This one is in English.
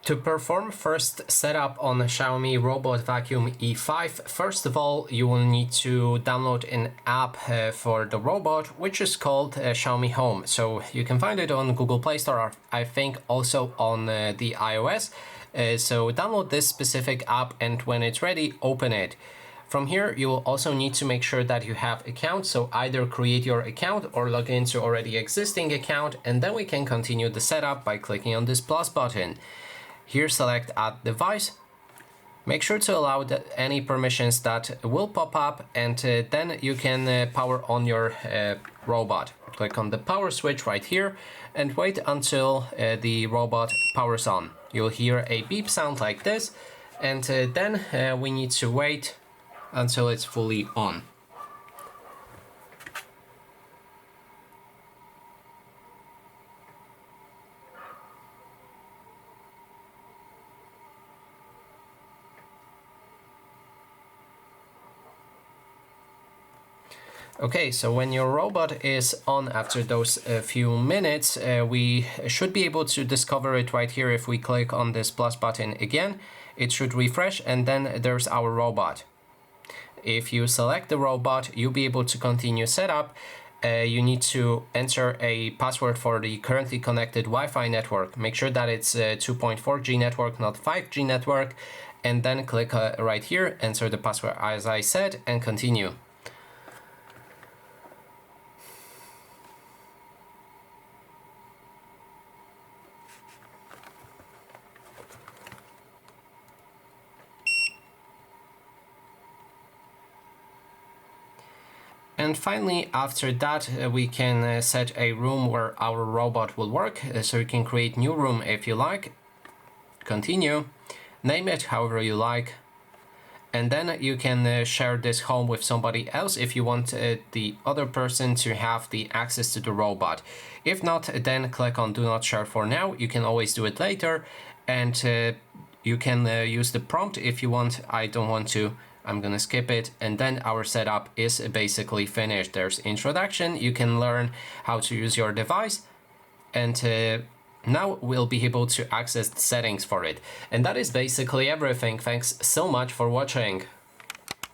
To perform first setup on the Xiaomi Robot Vacuum E5, first of all, you will need to download an app for the robot, which is called Xiaomi Home. So you can find it on Google Play Store, or I think also on the iOS. So download this specific app, and when it's ready, open it. From here, you will also need to make sure that you have account, so either create your account or log into already existing account, and then we can continue the setup by clicking on this plus button. Here select Add Device, make sure to allow any permissions that will pop up, and then you can power on your robot. Click on the power switch right here and wait until the robot powers on. You'll hear a beep sound like this, and then we need to wait until it's fully on. Okay, so when your robot is on after those few minutes, we should be able to discover it right here. If we click on this plus button again, it should refresh, and then there's our robot. If you select the robot, you'll be able to continue setup. You need to enter a password for the currently connected Wi-Fi network. Make sure that it's 2.4G network, not 5G network, and then click right here, enter the password as I said, and continue. And finally, after that, we can set a room where our robot will work. So you can create new room if you like. Continue. Name it however you like. And then you can share this home with somebody else if you want the other person to have the access to the robot. If not, then click on Do Not Share for now. You can always do it later. And you can use the prompt if you want. I don't want to. I'm gonna skip it, and then our setup is basically finished. There's introduction, you can learn how to use your device, and now we'll be able to access the settings for it. And that is basically everything. Thanks so much for watching.